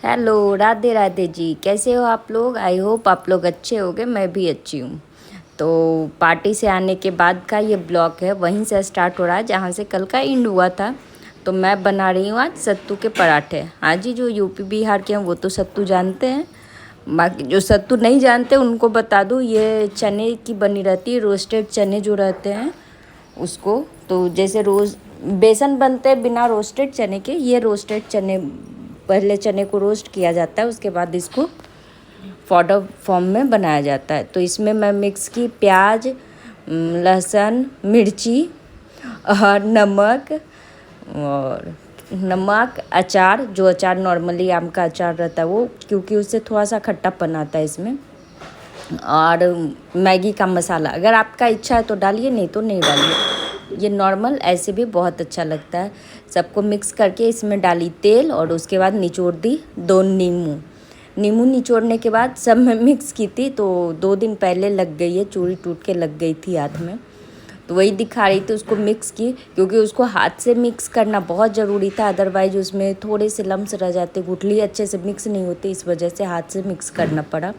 Hello, Radhe Radhe ji. कैसे हो आप लोग? आई होप आप लोग अच्छे होंगे। मैं भी अच्छी हूँ। तो पार्टी से आने के बाद का ये ब्लॉग है, वहीं से स्टार्ट हो रहा है जहाँ से कल का एंड हुआ था। तो मैं बना रही हूँ आज सत्तू के पराठे। हाँ जी, जो यूपी बिहार के हैं वो तो सत्तू जानते हैं। बाकी जो सत्तू नहीं जानते उनको बता दूँ, ये चने की बनी रहती है, रोस्टेड चने जो रहते हैं उसको। तो जैसे रोज़ बेसन बनते हैं बिना रोस्टेड चने के, ये रोस्टेड चने, पहले चने को रोस्ट किया जाता है, उसके बाद इसको पाउडर फॉर्म में बनाया जाता है। तो इसमें मैं मिक्स की प्याज, लहसुन, मिर्ची और नमक, अचार, जो अचार नॉर्मली आम का अचार रहता है वो, क्योंकि उससे थोड़ा सा खट्टापन आता है इसमें, और मैगी का मसाला अगर आपका इच्छा है तो डालिए, नहीं तो नहीं डालिए। ये नॉर्मल ऐसे भी बहुत अच्छा लगता है। सबको मिक्स करके इसमें डाली तेल, और उसके बाद निचोड़ दी 2 नींबू निचोड़ने के बाद सब मैं मिक्स की थी। तो 2 दिन पहले लग गई है, चूड़ी टूट के लग गई थी हाथ में, तो वही दिखा रही थी। उसको मिक्स की, क्योंकि उसको हाथ से मिक्स करना बहुत ज़रूरी था, अदरवाइज उसमें थोड़े से लम्स रह जाते, गुठली अच्छे से मिक्स नहीं होती, इस वजह से हाथ से मिक्स करना पड़ा।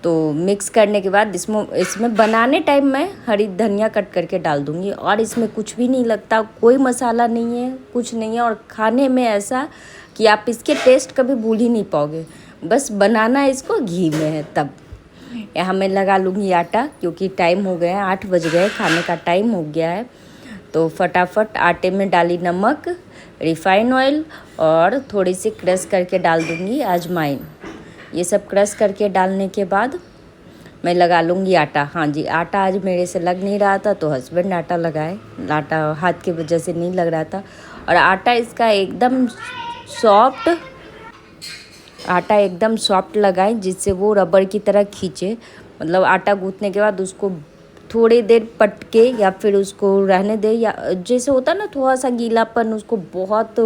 तो मिक्स करने के बाद इसमें बनाने टाइम मैं हरी धनिया कट करके डाल दूँगी, और इसमें कुछ भी नहीं लगता, कोई मसाला नहीं है, कुछ नहीं है, और खाने में ऐसा कि आप इसके टेस्ट कभी भूल ही नहीं पाओगे। बस बनाना इसको घी में है तब। यहाँ मैं लगा लूँगी आटा, क्योंकि टाइम हो गया है, 8 बज गए, खाने का टाइम हो गया है। तो फटाफट आटे में डाली नमक, रिफाइन ऑयल, और थोड़ी सी क्रश करके डाल दूँगी अजवाइन। ये सब क्रश करके डालने के बाद मैं लगा लूँगी आटा। हाँ जी, आटा आज मेरे से लग नहीं रहा था तो हस्बैंड आटा लगाए, आटा हाथ की वजह से नहीं लग रहा था। और आटा एकदम सॉफ्ट लगाएं, जिससे वो रबर की तरह खींचे। मतलब आटा गूँथने के बाद उसको थोड़ी देर पटके, या फिर उसको रहने दे, या जैसे होता है ना थोड़ा सा गीलापन, उसको बहुत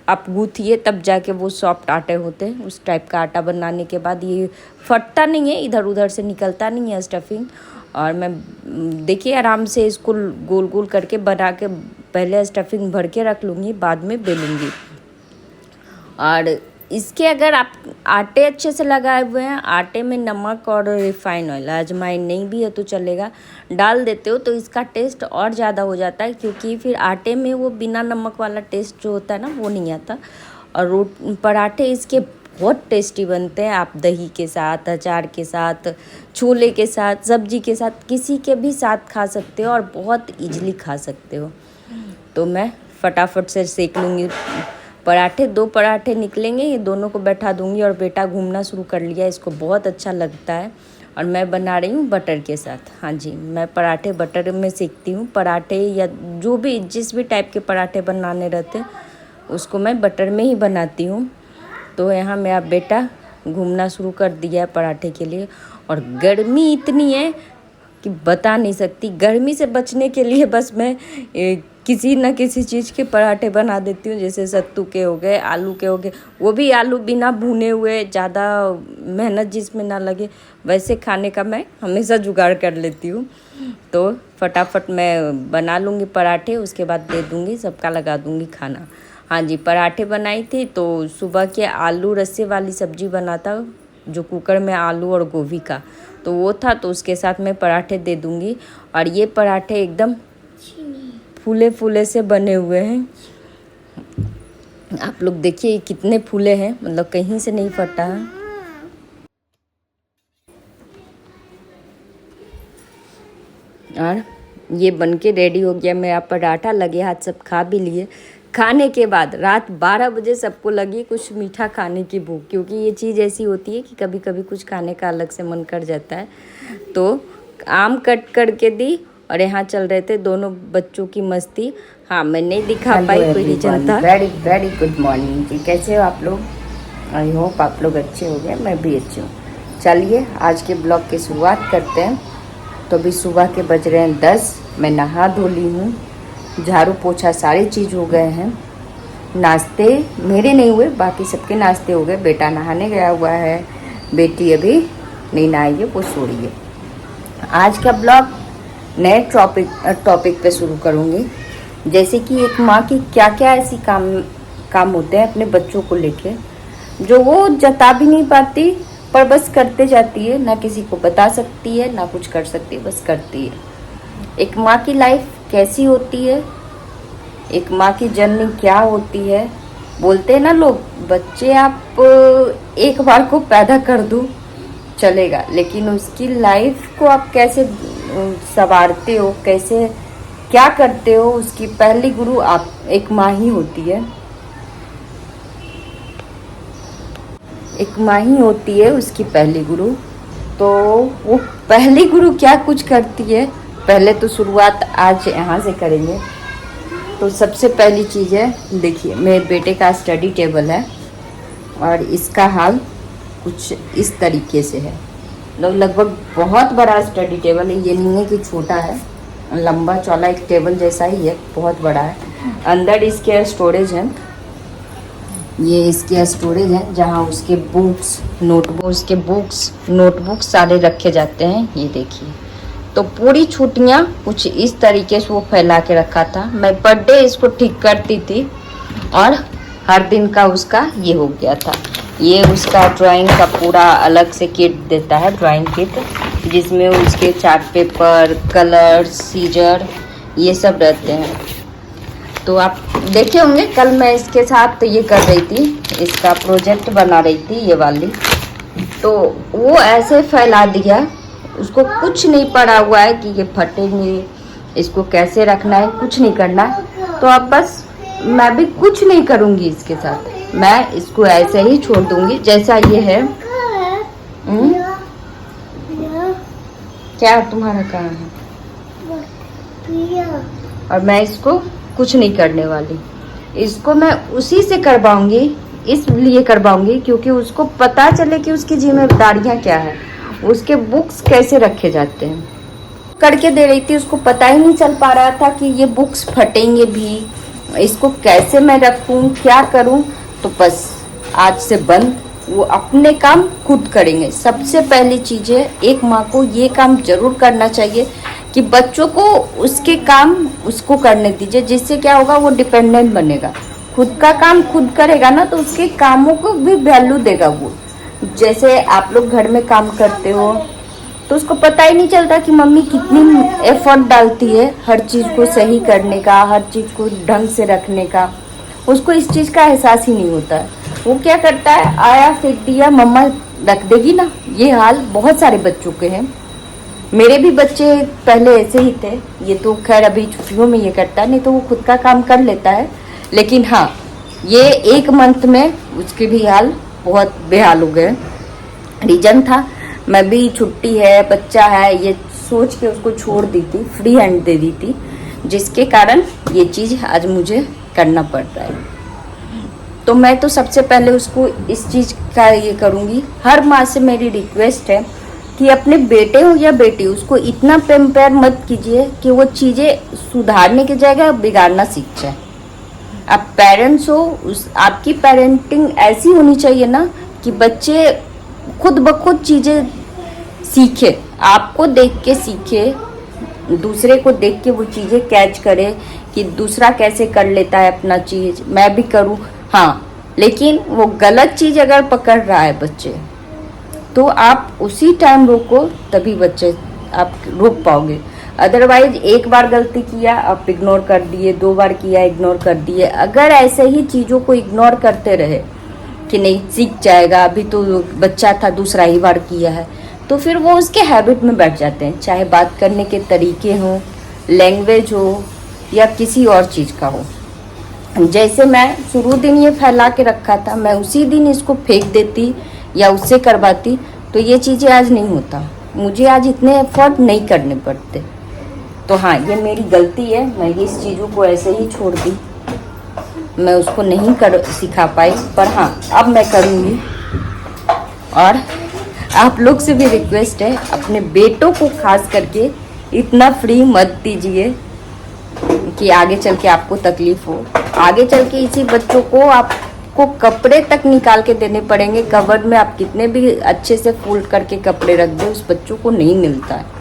आप गूँथिए तब जाके वो सॉफ्ट आटे होते हैं। उस टाइप का आटा बनाने के बाद ये फटता नहीं है, इधर उधर से निकलता नहीं है स्टफिंग। और मैं देखिए आराम से इसको गोल गोल करके बना के पहले स्टफिंग भर के रख लूँगी, बाद में बेलूँगी। और इसके अगर आप आटे अच्छे से लगाए हुए हैं, आटे में नमक और रिफाइन ऑयल, अजवाइन नहीं भी है तो चलेगा, डाल देते हो तो इसका टेस्ट और ज़्यादा हो जाता है, क्योंकि फिर आटे में वो बिना नमक वाला टेस्ट जो होता है ना वो नहीं आता। और पराठे इसके बहुत टेस्टी बनते हैं। आप दही के साथ, अचार के साथ, छोले के साथ, सब्जी के साथ, किसी के भी साथ खा सकते हो, और बहुत ईजिली खा सकते हो। तो मैं फटाफट से सेक लूँगी पराठे। 2 पराठे निकलेंगे, ये दोनों को बैठा दूंगी, और बेटा घूमना शुरू कर लिया, इसको बहुत अच्छा लगता है। और मैं बना रही हूँ बटर के साथ। हाँ जी, मैं पराठे बटर में सेकती हूँ। पराठे या जो भी जिस भी टाइप के पराठे बनाने रहते उसको मैं बटर में ही बनाती हूँ। तो यहाँ मेरा बेटा घूमना शुरू कर दिया है पराठे के लिए। और गर्मी इतनी है कि बता नहीं सकती। गर्मी से बचने के लिए बस मैं किसी न किसी चीज़ के पराठे बना देती हूँ, जैसे सत्तू के हो गए, आलू के हो गए, वो भी आलू बिना भुने हुए, ज़्यादा मेहनत जिसमें ना लगे, वैसे खाने का मैं हमेशा जुगाड़ कर लेती हूँ। तो फटाफट मैं बना लूँगी पराठे, उसके बाद दे दूँगी, सबका लगा दूँगी खाना। हाँ जी, पराठे बनाई थी। तो सुबह के आलू रस्से वाली सब्जी बना था, जो कुकर में आलू और गोभी का, तो वो था, तो उसके साथ मैं पराठे दे दूँगी। और ये पराठे एकदम फूले फूले से बने हुए हैं। आप लोग देखिए कितने फूले हैं, मतलब कहीं से नहीं फटा है। और ये बनके रेडी हो गया मेरा पराठा, लगे हाथ सब खा भी लिए। खाने के बाद रात 12 बजे सबको लगी कुछ मीठा खाने की भूख, क्योंकि ये चीज़ ऐसी होती है कि कभी कभी कुछ खाने का अलग से मन कर जाता है। तो आम कट करके दी, और यहाँ चल रहे थे दोनों बच्चों की मस्ती। हाँ, मैं नहीं दिखा पाई, कोई रीजन था। वेरी वेरी गुड मॉर्निंग जी, कैसे हो आप लोग? आई होप आप लोग अच्छे हो गए, मैं भी अच्छी हूँ। चलिए आज के ब्लॉग की शुरुआत करते हैं। तो अभी सुबह के बज रहे हैं 10, मैं नहा धो ली हूँ, झाड़ू पोछा सारी चीज़ हो गए हैं। नाश्ते मेरे नहीं हुए, बाकी सबके नाश्ते हो गए। बेटा नहाने गया हुआ है, बेटी अभी नहीं नहाई है, वो सो रही है। आज का ब्लॉग नए टॉपिक पे शुरू करूँगी, जैसे कि एक माँ की क्या क्या ऐसी काम होते हैं अपने बच्चों को लेके। जो वो जता भी नहीं पाती, पर बस करते जाती है, ना किसी को बता सकती है ना कुछ कर सकती है, बस करती है। एक माँ की लाइफ कैसी होती है, एक माँ की जर्नी क्या होती है। बोलते हैं ना लोग, बच्चे आप एक बार को पैदा कर दो चलेगा, लेकिन उसकी लाइफ को आप कैसे संवारते हो, कैसे क्या करते हो, उसकी पहली गुरु आप एक माँ ही होती है। एक माँ ही होती है उसकी पहली गुरु। तो वो पहली गुरु क्या कुछ करती है, पहले तो शुरुआत आज यहाँ से करेंगे। तो सबसे पहली चीज़ है, देखिए मेरे बेटे का स्टडी टेबल है और इसका हाल कुछ इस तरीके से है। लगभग बहुत बड़ा स्टडी टेबल है, ये नहीं है कि छोटा है, लंबा चौड़ा एक टेबल जैसा ही है, बहुत बड़ा है। अंदर इसके स्टोरेज है, ये इसके स्टोरेज है जहाँ उसके बुक्स नोटबुक सारे रखे जाते हैं। ये देखिए, तो पूरी छुट्टियाँ कुछ इस तरीके से वो फैला के रखा था। मैं पर डे इसको ठीक करती थी और हर दिन का उसका ये हो गया था। ये उसका ड्राइंग का पूरा अलग से किट देता है, ड्राइंग किट, जिसमें उसके चार्ट पेपर, कलर्स, सीजर ये सब रहते हैं। तो आप देखे होंगे कल मैं इसके साथ ये कर रही थी, इसका प्रोजेक्ट बना रही थी ये वाली, तो वो ऐसे फैला दिया, उसको कुछ नहीं पड़ा हुआ है कि ये फटेंगे, इसको कैसे रखना है, कुछ नहीं करना है। तो अब बस मैं भी कुछ नहीं करूँगी इसके साथ, मैं इसको ऐसे ही छोड़ दूँगी जैसा ये है। क्या तुम्हारा कहाँ है? और मैं इसको कुछ नहीं करने वाली, इसको मैं उसी से करवाऊंगी, इसलिए करवाऊंगी क्योंकि उसको पता चले कि उसकी जिम्मेदारियां क्या है, उसके बुक्स कैसे रखे जाते हैं। करके दे रही थी, उसको पता ही नहीं चल पा रहा था कि ये बुक्स फटेंगे भी, इसको कैसे मैं रखूं, क्या करूं। तो बस आज से बंद, वो अपने काम खुद करेंगे। सबसे पहली चीज़ है, एक माँ को ये काम जरूर करना चाहिए कि बच्चों को उसके काम उसको करने दीजिए, जिससे क्या होगा, वो डिपेंडेंट बनेगा। खुद का काम खुद करेगा ना, तो उसके कामों को भी वैल्यू देगा वो। जैसे आप लोग घर में काम करते हो तो उसको पता ही नहीं चलता कि मम्मी कितनी एफर्ट डालती है हर चीज़ को सही करने का, हर चीज़ को ढंग से रखने का, उसको इस चीज़ का एहसास ही नहीं होता है। वो क्या करता है, आया फेंक दिया, मम्मा रख देगी ना। ये हाल बहुत सारे बच्चों के हैं, मेरे भी बच्चे पहले ऐसे ही थे। ये तो खैर अभी छुट्टियों में ये करता है, नहीं तो वो खुद का काम कर लेता है। लेकिन हाँ, ये 1 मंथ में उसके भी हाल बहुत बेहाल हो गए। रीजन था, मैं भी छुट्टी है, बच्चा है, ये सोच के उसको छोड़ दी थी, फ्री हैंड दे दी थी, जिसके कारण ये चीज़ आज मुझे करना पड़ रहा है। तो मैं तो सबसे पहले उसको इस चीज़ का ये करूँगी। हर माँ से मेरी रिक्वेस्ट है कि अपने बेटे हो या बेटी, उसको इतना पेम्पेयर मत कीजिए कि वो चीज़ें सुधारने की जगह बिगाड़ना सीख जाए। आप पेरेंट्स हो, आपकी पेरेंटिंग ऐसी होनी चाहिए ना कि बच्चे खुद ब खुद चीज़ें सीखे, आपको देख के सीखे, दूसरे को देख के वो चीज़ें कैच करे कि दूसरा कैसे कर लेता है अपना चीज़, मैं भी करूँ। हाँ, लेकिन वो गलत चीज़ अगर पकड़ रहा है बच्चे, तो आप उसी टाइम रोको, तभी बच्चे आप रोक पाओगे। अदरवाइज एक बार गलती किया आप इग्नोर कर दिए, 2 बार किया इग्नोर कर दिए। अगर ऐसे ही चीज़ों को इग्नोर करते रहे कि नहीं सीख जाएगा, अभी तो बच्चा था, दूसरा ही बार किया है, तो फिर वो उसके हैबिट में बैठ जाते हैं। चाहे बात करने के तरीके हों, लैंग्वेज हो या किसी और चीज़ का हो। जैसे मैं शुरू दिन ये फैला के रखा था, मैं उसी दिन इसको फेंक देती या उससे करवाती, तो ये चीज़ें आज नहीं होता, मुझे आज इतने एफर्ट नहीं करने पड़ते। तो हाँ, ये मेरी गलती है, मैं इस चीज़ों को ऐसे ही छोड़ दी, मैं उसको नहीं कर सिखा पाई, पर हाँ अब मैं करूँगी। और आप लोग से भी रिक्वेस्ट है, अपने बेटों को खास करके इतना फ्री मत दीजिए कि आगे चल के आपको तकलीफ हो। आगे चल के इसी बच्चों को आपको कपड़े तक निकाल के देने पड़ेंगे। कवर्ड में आप कितने भी अच्छे से फोल्ड करके कपड़े रख दो, उस बच्चों को नहीं मिलता है।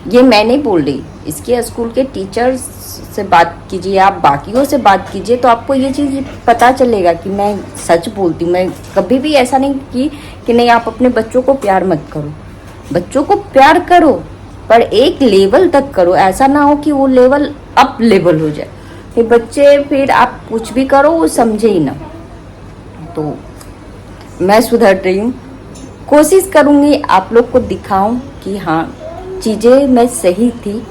ये मैं नहीं बोल रही, इसके स्कूल के टीचर्स से बात कीजिए, आप बाकियों से बात कीजिए, तो आपको ये चीज़ पता चलेगा कि मैं सच बोलती हूँ। मैं कभी भी ऐसा नहीं कि नहीं आप अपने बच्चों को प्यार मत करो। बच्चों को प्यार करो, पर एक लेवल तक करो। ऐसा ना हो कि वो लेवल अप लेवल हो जाए, फिर बच्चे फिर आप कुछ भी करो वो समझे ही ना। तो मैं सुधर रही हूँ, कोशिश करूँगी आप लोग को दिखाऊं कि हाँ चीज़ें मैं सही थी,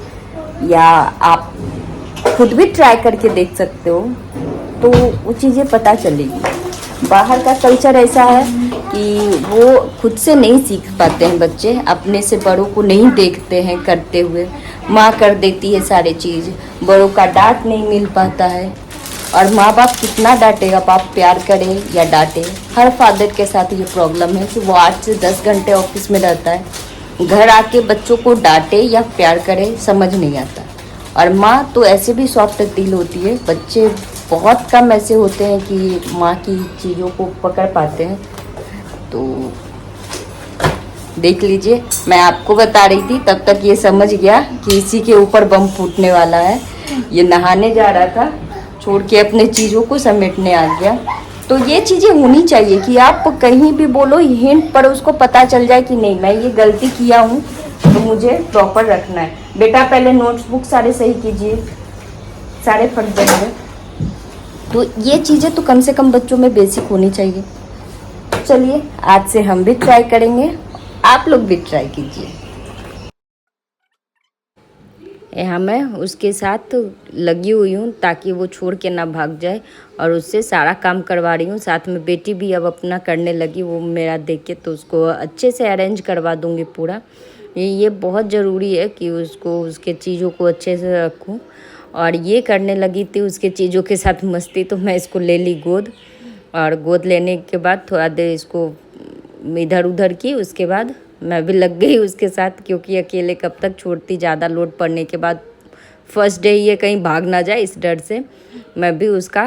या आप खुद भी ट्राई करके देख सकते हो तो वो चीज़ें पता चलेगी। बाहर का कल्चर ऐसा है कि वो खुद से नहीं सीख पाते हैं बच्चे, अपने से बड़ों को नहीं देखते हैं करते हुए। माँ कर देती है सारी चीज़, बड़ों का डांट नहीं मिल पाता है। और माँ बाप कितना डांटेगा, बाप प्यार करे या डांटे। हर फादर के साथ ये प्रॉब्लम है कि वो 8 से 10 घंटे ऑफिस में रहता है, घर आके बच्चों को डांटे या प्यार करे समझ नहीं आता। और माँ तो ऐसे भी सॉफ्ट दिल होती है, बच्चे बहुत कम ऐसे होते हैं कि माँ की चीज़ों को पकड़ पाते हैं। तो देख लीजिए, मैं आपको बता रही थी तब तक ये समझ गया कि इसी के ऊपर बम फूटने वाला है। ये नहाने जा रहा था, छोड़ के अपने चीज़ों को समेटने आ गया। तो ये चीज़ें होनी चाहिए कि आप कहीं भी बोलो हिंट पर उसको पता चल जाए कि नहीं मैं ये गलती किया हूँ तो मुझे प्रॉपर रखना है। बेटा पहले नोट्सबुक सारे सही कीजिए, सारे फट जाएंगे। तो ये चीज़ें तो कम से कम बच्चों में बेसिक होनी चाहिए। चलिए आज से हम भी ट्राई करेंगे, आप लोग भी ट्राई कीजिए। यहाँ मैं उसके साथ लगी हुई हूँ ताकि वो छोड़ के ना भाग जाए, और उससे सारा काम करवा रही हूँ। साथ में बेटी भी अब अपना करने लगी, वो मेरा देख के, तो उसको अच्छे से अरेंज करवा दूँगी पूरा। ये बहुत ज़रूरी है कि उसको उसके चीज़ों को अच्छे से रखूँ। और ये करने लगी थी उसके चीज़ों के साथ मस्ती, तो मैं इसको ले ली गोद, और गोद लेने के बाद थोड़ा देर इसको इधर उधर की। उसके बाद मैं भी लग गई उसके साथ, क्योंकि अकेले कब तक छोड़ती, ज़्यादा लोड पड़ने के बाद फर्स्ट डे ये कहीं भाग ना जाए इस डर से मैं भी उसका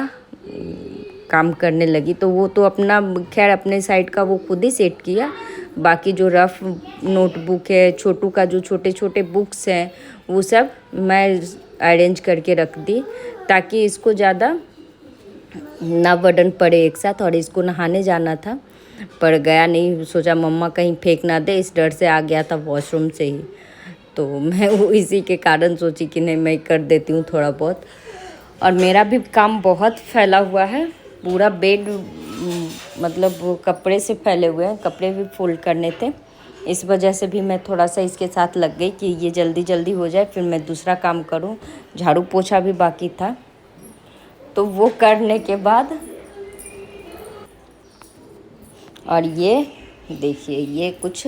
काम करने लगी। तो वो तो अपना खैर अपने साइड का वो खुद ही सेट किया। बाकी जो रफ नोटबुक है, छोटू का जो छोटे छोटे बुक्स हैं, वो सब मैं अरेंज करके रख दी ताकि इसको ज़्यादा ना बर्डन पड़े एक साथ। और इसको नहाने जाना था पर गया नहीं, सोचा मम्मा कहीं फेंक ना दे, इस डर से आ गया था वॉशरूम से ही। तो मैं वो इसी के कारण सोची कि नहीं मैं कर देती हूँ थोड़ा बहुत। और मेरा भी काम बहुत फैला हुआ है, पूरा बेड मतलब वो कपड़े से फैले हुए हैं, कपड़े भी फोल्ड करने थे। इस वजह से भी मैं थोड़ा सा इसके साथ लग गई कि ये जल्दी जल्दी हो जाए, फिर मैं दूसरा काम करूँ। झाड़ू पोछा भी बाकी था, तो वो करने के बाद और ये देखिए ये कुछ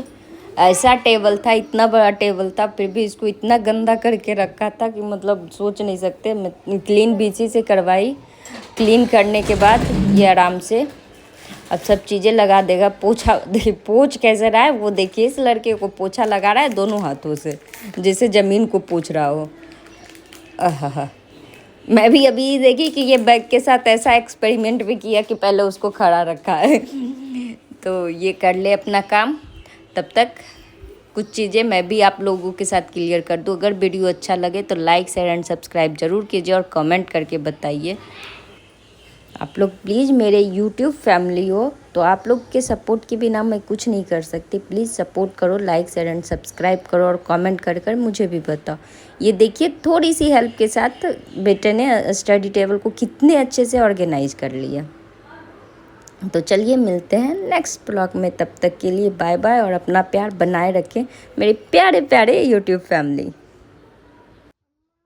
ऐसा टेबल था, इतना बड़ा टेबल था, फिर भी इसको इतना गंदा करके रखा था कि मतलब सोच नहीं सकते। मैं क्लीन बीसी से करवाई, क्लीन करने के बाद ये आराम से अब सब चीज़ें लगा देगा। पोछा देखिए पोछ कैसे रहा है वो देखिए, इस लड़के को पोछा लगा रहा है दोनों हाथों से जैसे ज़मीन को पोछ रहा हो। आहा, मैं भी अभी देखी कि ये बैग के साथ ऐसा एक्सपेरिमेंट भी किया कि पहले उसको खड़ा रखा है। तो ये कर ले अपना काम, तब तक कुछ चीज़ें मैं भी आप लोगों के साथ क्लियर कर दूँ। अगर वीडियो अच्छा लगे तो लाइक शेयर एंड सब्सक्राइब ज़रूर कीजिए और कमेंट करके बताइए। आप लोग प्लीज़ मेरे यूट्यूब फैमिली हो, तो आप लोग के सपोर्ट के बिना मैं कुछ नहीं कर सकती। प्लीज़ सपोर्ट करो, लाइक शेयर एंड सब्सक्राइब करो और कमेंट कर कर मुझे भी बताओ। ये देखिए थोड़ी सी हेल्प के साथ बेटे ने स्टडी टेबल को कितने अच्छे से ऑर्गेनाइज कर लिया। तो चलिए मिलते हैं नेक्स्ट ब्लॉग में, तब तक के लिए बाय बाय, और अपना प्यार बनाए रखें मेरे प्यारे प्यारे यूट्यूब फैमिली।